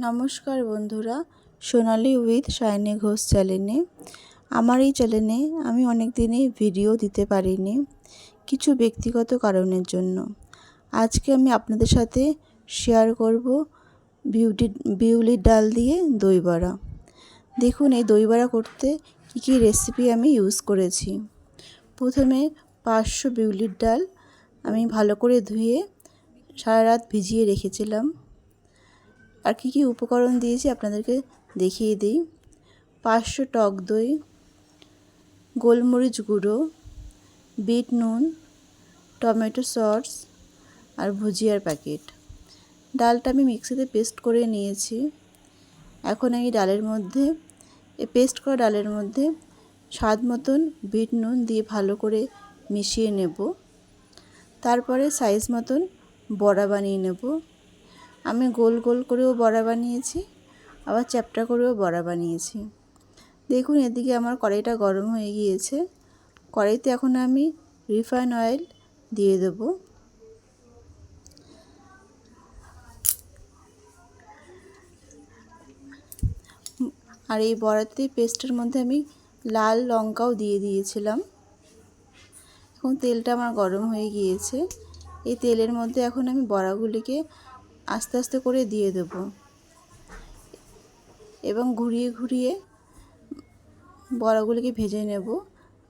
নমস্কার বন্ধুরা, সোনালি with shiny Ghosh চ্যানেলে। আমার এই চ্যানেলে আমি অনেক দিনই ভিডিও দিতে পারিনি কিছু ব্যক্তিগত কারণের জন্য। আজকে আমি আপনাদের সাথে শেয়ার করব বিউলির ডাল দিয়ে দই বড়া। দেখুন এই দই বড়া করতে কী রেসিপি আমি ইউজ করেছি। প্রথমে 500 বিউলির ডাল আমি ভালো করে ধুয়ে সারা রাত ভিজিয়ে রেখেছিলাম। আর কী উপকরণ দিয়েছি আপনাদেরকে দেখিয়ে দিই। 500 টক দই, গোলমরিচ গুঁড়ো, বিট নুন, টমেটো সস আর ভুজিয়ার প্যাকেট। ডালটা আমি মিক্সিতে পেস্ট করে নিয়েছি। এখন এই পেস্ট করা ডালের মধ্যে স্বাদ মতন বিট নুন দিয়ে ভালো করে মিশিয়ে নেব। তারপরে সাইজ মতন বড়া বানিয়ে নেব। আমি গোল গোল করেও বড়া বানিয়েছি, আবার চ্যাপ্টা করেও বড়া বানিয়েছি। দেখুন এদিকে আমার কড়াইটা গরম হয়ে গিয়েছে। কড়াইতে এখন আমি রিফাইন অয়েল দিয়ে দেব। আর এই বড়াতে পেস্টের মধ্যে আমি লাল লঙ্কাও দিয়ে দিয়েছিলাম। এখন তেলটা আমার গরম হয়ে গিয়েছে। এই তেলের মধ্যে এখন আমি বড়াগুলিকে আস্তে আস্তে করে দিয়ে দেব এবং ঘুরিয়ে ঘুরিয়ে বড়াগুলিকে ভেজে নেব,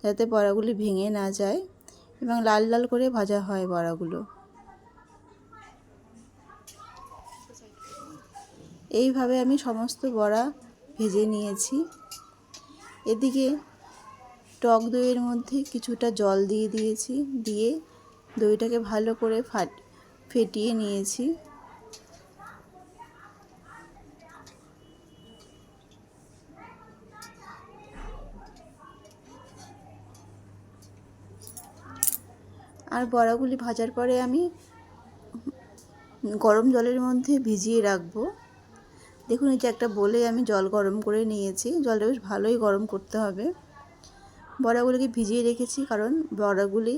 যাতে বড়াগুলি ভেঙে না যায় এবং লাল লাল করে ভাজা হয় বড়াগুলো। এইভাবে আমি সমস্ত বড়া ভেজে নিয়েছি। এদিকে টক দইয়ের মধ্যে কিছুটা জল দিয়ে দিয়েছি, দিয়ে দইটাকে ভালো করে ফেটিয়ে নিয়েছি। আর বড়াগুলি ভাজার পরে আমি গরম জলের মধ্যে ভিজিয়ে রাখবো। দেখুন এই যে একটা বলে আমি জল গরম করে নিয়েছি। জলটা বেশ ভালোই গরম করতে হবে। বড়াগুলিকে ভিজিয়ে রেখেছি কারণ বড়াগুলি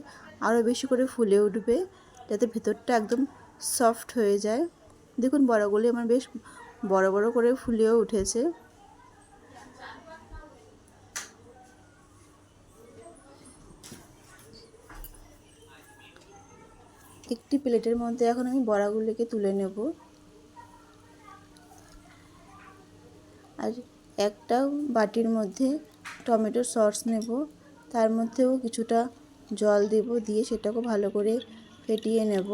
আরও বেশি করে ফুলে উঠবে, যাতে ভেতরটা একদম সফট হয়ে যায়। দেখুন বড়াগুলি আমার বেশ বড় বড় করে ফুলেও উঠেছে। একটি প্লেটের মধ্যে এখন আমি বড়াগুলিকে তুলে নেব। আর একটা বাটির মধ্যে টমেটো সস নেব, তার মধ্যেও কিছুটা জল দেব, দিয়ে সেটাকে ভালো করে ফেটিয়ে নেব।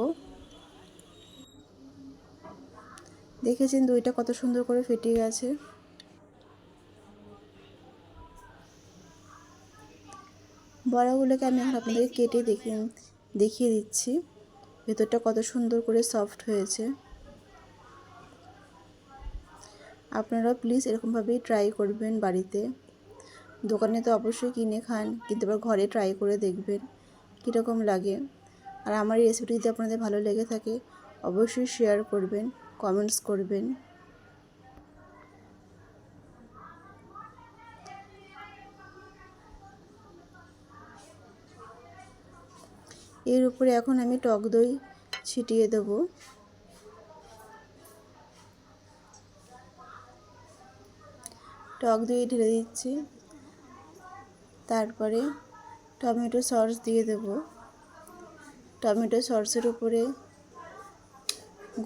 দেখেছেন দইটা কত সুন্দর করে ফেটে গেছে। বড়াগুলোকে আমি এখন আপনাদেরকে কেটে দেখিয়ে দিচ্ছি ভেতরটা কত সুন্দর করে সফট হয়েছে। আপনারা প্লিজ এরকমভাবেই ট্রাই করবেন বাড়িতে। দোকানে তো অবশ্যই কিনে খান, কিন্তু এবার ঘরে ট্রাই করে দেখবেন কীরকম লাগে। আর আমার এই রেসিপিটি যদি আপনাদের ভালো লেগে থাকে অবশ্যই শেয়ার করবেন, কমেন্টস করবেন। এর উপরে এখন আমি টক দই ছিটিয়ে দেব। টক দই ঢেলে দিচ্ছি, তারপরে টমেটো সস দিয়ে দেব। টমেটো সসের উপরে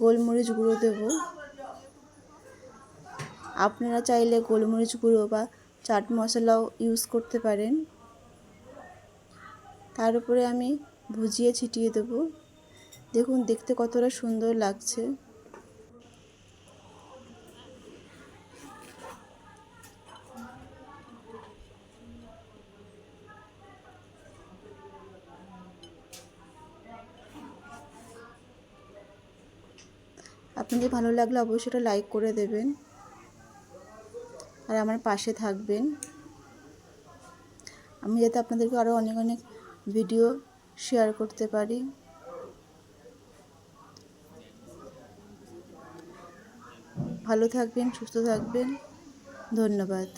গোলমরিচ গুঁড়ো দেব। আপনারা চাইলে গোলমরিচ গুঁড়ো বা চাট মশলাও ইউজ করতে পারেন। তার উপরে আমি ভুজিয়া ছিটিয়ে দেব। দেখুন দেখতে কতটা সুন্দর লাগছে। আপনাদের ভালো লাগলে অবশ্যই এটা লাইক করে দেবেন আর আমার পাশে থাকবেন। আমি যাতে আপনাদেরকে আরও অনেক অনেক ভিডিও শেয়ার করতে পারি। ভালো থাকবেন, সুস্থ থাকবেন। ধন্যবাদ।